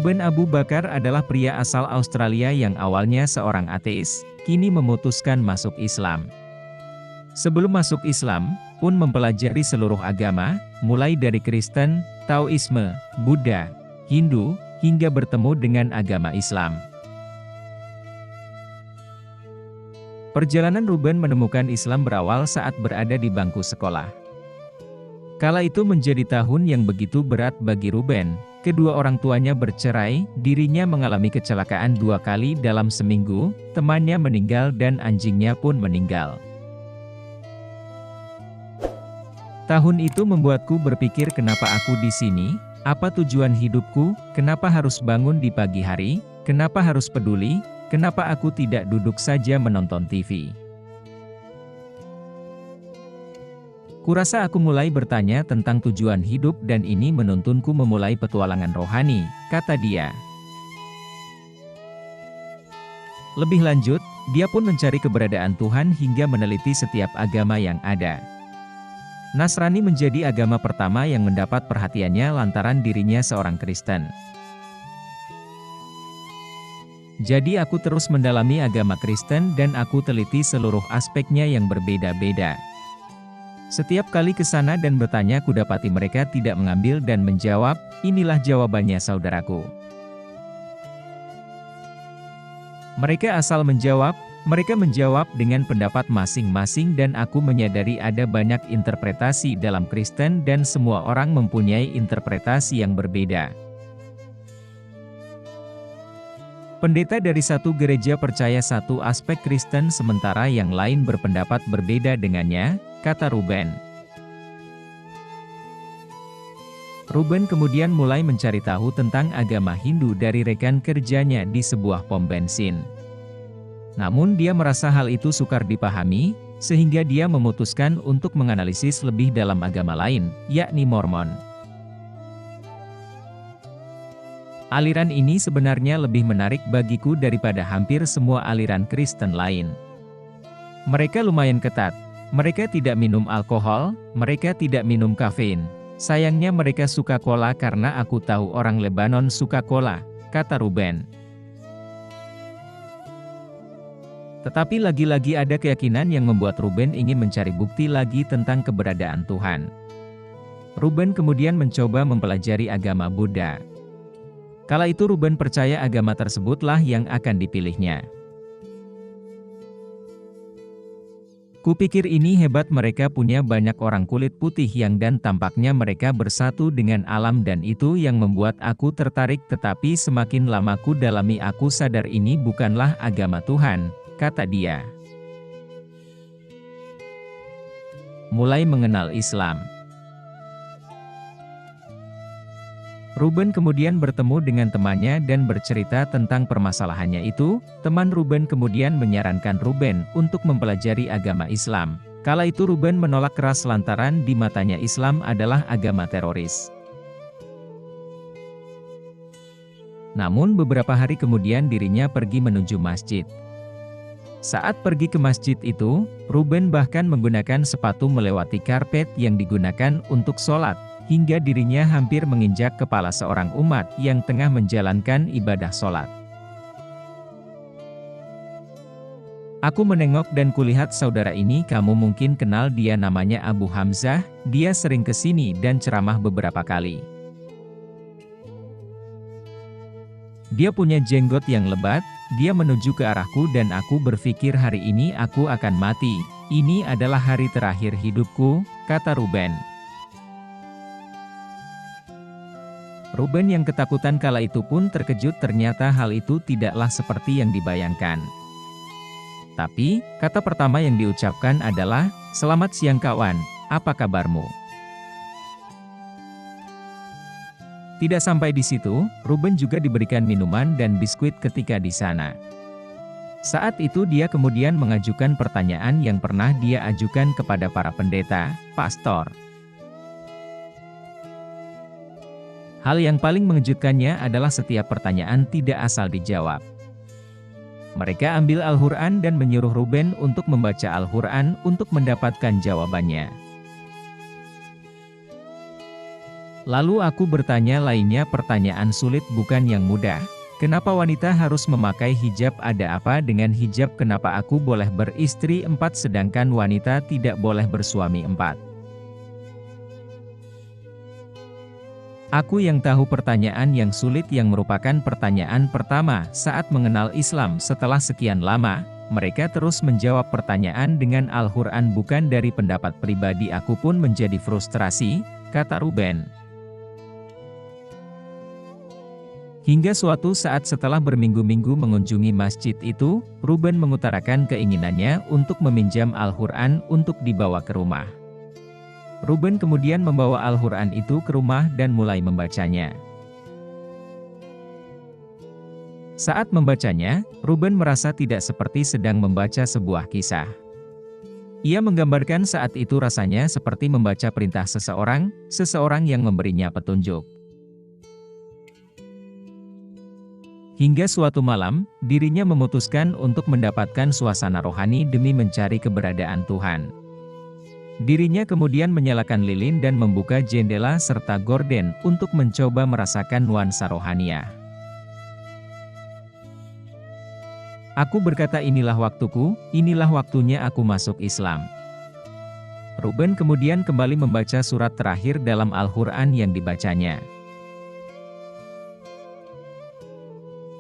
Ruben Abu Bakar adalah pria asal Australia yang awalnya seorang ateis, kini memutuskan masuk Islam. Sebelum masuk Islam, pun mempelajari seluruh agama, mulai dari Kristen, Taoisme, Buddha, Hindu, hingga bertemu dengan agama Islam. Perjalanan Ruben menemukan Islam berawal saat berada di bangku sekolah. Kala itu menjadi tahun yang begitu berat bagi Ruben. Kedua orang tuanya bercerai, dirinya mengalami kecelakaan 2 kali dalam seminggu, temannya meninggal dan anjingnya pun meninggal. Tahun itu membuatku berpikir, kenapa aku di sini, apa tujuan hidupku, kenapa harus bangun di pagi hari, kenapa harus peduli, kenapa aku tidak duduk saja menonton TV. Kurasa aku mulai bertanya tentang tujuan hidup dan ini menuntunku memulai petualangan rohani, kata dia. Lebih lanjut, dia pun mencari keberadaan Tuhan hingga meneliti setiap agama yang ada. Nasrani menjadi agama pertama yang mendapat perhatiannya lantaran dirinya seorang Kristen. Jadi aku terus mendalami agama Kristen dan aku teliti seluruh aspeknya yang berbeda-beda. Setiap kali ke sana dan bertanya kudapati mereka tidak mengambil dan menjawab, inilah jawabannya saudaraku. Mereka asal menjawab, mereka menjawab dengan pendapat masing-masing dan aku menyadari ada banyak interpretasi dalam Kristen dan semua orang mempunyai interpretasi yang berbeda. Pendeta dari satu gereja percaya satu aspek Kristen sementara yang lain berpendapat berbeda dengannya, kata Ruben. Ruben kemudian mulai mencari tahu tentang agama Hindu dari rekan kerjanya di sebuah pom bensin. Namun dia merasa hal itu sukar dipahami, sehingga dia memutuskan untuk menganalisis lebih dalam agama lain, yakni Mormon. Aliran ini sebenarnya lebih menarik bagiku daripada hampir semua aliran Kristen lain. Mereka lumayan ketat. Mereka tidak minum alkohol, mereka tidak minum kafein. Sayangnya mereka suka cola karena aku tahu orang Lebanon suka cola, kata Ruben. Tetapi lagi-lagi ada keyakinan yang membuat Ruben ingin mencari bukti lagi tentang keberadaan Tuhan. Ruben kemudian mencoba mempelajari agama Buddha. Kala itu Ruben percaya agama tersebutlah yang akan dipilihnya. Kupikir ini hebat, mereka punya banyak orang kulit putih yang dan tampaknya mereka bersatu dengan alam dan itu yang membuat aku tertarik, tetapi semakin lama ku dalami aku sadar ini bukanlah agama Tuhan, kata dia. Mulai mengenal Islam. Ruben kemudian bertemu dengan temannya dan bercerita tentang permasalahannya itu. Teman Ruben kemudian menyarankan Ruben untuk mempelajari agama Islam. Kala itu Ruben menolak keras lantaran di matanya Islam adalah agama teroris. Namun beberapa hari kemudian dirinya pergi menuju masjid. Saat pergi ke masjid itu, Ruben bahkan menggunakan sepatu melewati karpet yang digunakan untuk sholat, hingga dirinya hampir menginjak kepala seorang umat yang tengah menjalankan ibadah sholat. Aku menengok dan kulihat saudara ini, kamu mungkin kenal dia, namanya Abu Hamzah, dia sering kesini dan ceramah beberapa kali. Dia punya jenggot yang lebat, dia menuju ke arahku dan aku berpikir hari ini aku akan mati, ini adalah hari terakhir hidupku, kata Ruben. Ruben yang ketakutan kala itu pun terkejut, ternyata hal itu tidaklah seperti yang dibayangkan. Tapi, kata pertama yang diucapkan adalah, "Selamat siang kawan, apa kabarmu?" Tidak sampai di situ, Ruben juga diberikan minuman dan biskuit ketika di sana. Saat itu dia kemudian mengajukan pertanyaan yang pernah dia ajukan kepada para pendeta, pastor. Hal yang paling mengejutkannya adalah setiap pertanyaan tidak asal dijawab. Mereka ambil Al-Quran dan menyuruh Ruben untuk membaca Al-Quran untuk mendapatkan jawabannya. Lalu aku bertanya lainnya, pertanyaan sulit bukan yang mudah. Kenapa wanita harus memakai hijab? Ada apa dengan hijab? Kenapa aku boleh beristri 4 sedangkan wanita tidak boleh bersuami 4? Aku yang tahu pertanyaan yang sulit yang merupakan pertanyaan pertama saat mengenal Islam. Setelah sekian lama, mereka terus menjawab pertanyaan dengan Al-Quran, bukan dari pendapat pribadi. Aku pun menjadi frustrasi, kata Ruben. Hingga suatu saat setelah berminggu-minggu mengunjungi masjid itu, Ruben mengutarakan keinginannya untuk meminjam Al-Quran untuk dibawa ke rumah. Ruben kemudian membawa Al-Quran itu ke rumah dan mulai membacanya. Saat membacanya, Ruben merasa tidak seperti sedang membaca sebuah kisah. Ia menggambarkan saat itu rasanya seperti membaca perintah seseorang yang memberinya petunjuk. Hingga suatu malam, dirinya memutuskan untuk mendapatkan suasana rohani demi mencari keberadaan Tuhan. Dirinya kemudian menyalakan lilin dan membuka jendela serta gorden untuk mencoba merasakan nuansa rohaniah. Aku berkata, inilah waktuku, inilah waktunya aku masuk Islam. Ruben kemudian kembali membaca surat terakhir dalam Al-Quran yang dibacanya.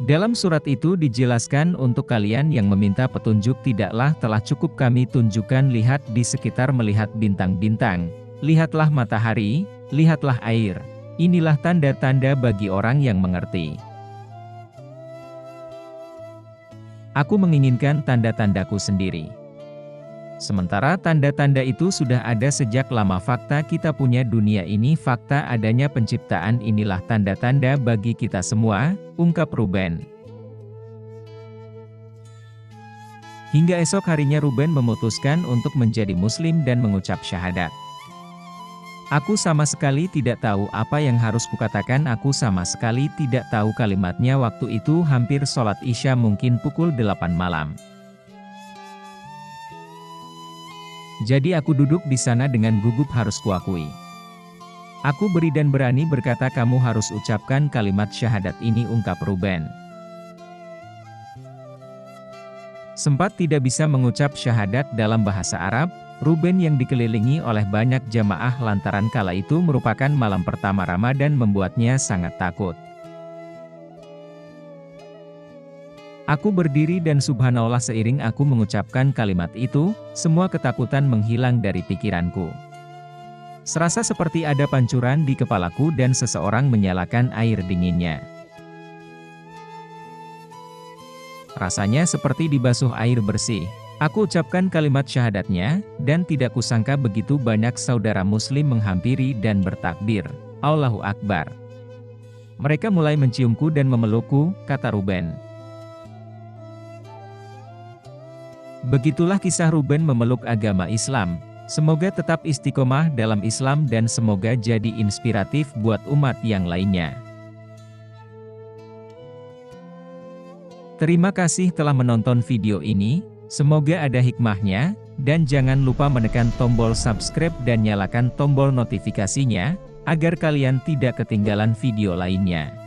Dalam surat itu dijelaskan, untuk kalian yang meminta petunjuk tidaklah telah cukup kami tunjukkan. Lihat di sekitar, melihat bintang-bintang, lihatlah matahari, lihatlah air. Inilah tanda-tanda bagi orang yang mengerti. Aku menginginkan tanda-tandaku sendiri. Sementara tanda-tanda itu sudah ada sejak lama. Fakta kita punya dunia ini, fakta adanya penciptaan, inilah tanda-tanda bagi kita semua, ungkap Ruben. Hingga esok harinya Ruben memutuskan untuk menjadi muslim dan mengucap syahadat. Aku sama sekali tidak tahu apa yang harus kukatakan, aku sama sekali tidak tahu kalimatnya. Waktu itu hampir sholat Isya, mungkin pukul 8 malam. Jadi aku duduk di sana dengan gugup, harus kuakui. Aku beri dan berani berkata, kamu harus ucapkan kalimat syahadat ini, ungkap Ruben. Sempat tidak bisa mengucap syahadat dalam bahasa Arab, Ruben yang dikelilingi oleh banyak jamaah lantaran kala itu merupakan malam pertama Ramadan membuatnya sangat takut. Aku berdiri dan subhanallah, seiring aku mengucapkan kalimat itu, semua ketakutan menghilang dari pikiranku. Serasa seperti ada pancuran di kepalaku dan seseorang menyalakan air dinginnya. Rasanya seperti dibasuh air bersih. Aku ucapkan kalimat syahadatnya, dan tidak kusangka begitu banyak saudara muslim menghampiri dan bertakbir, Allahu Akbar. Mereka mulai menciumku dan memelukku, kata Ruben. Begitulah kisah Ruben memeluk agama Islam. Semoga tetap istiqomah dalam Islam dan semoga jadi inspiratif buat umat yang lainnya. Terima kasih telah menonton video ini, semoga ada hikmahnya, dan jangan lupa menekan tombol subscribe dan nyalakan tombol notifikasinya, agar kalian tidak ketinggalan video lainnya.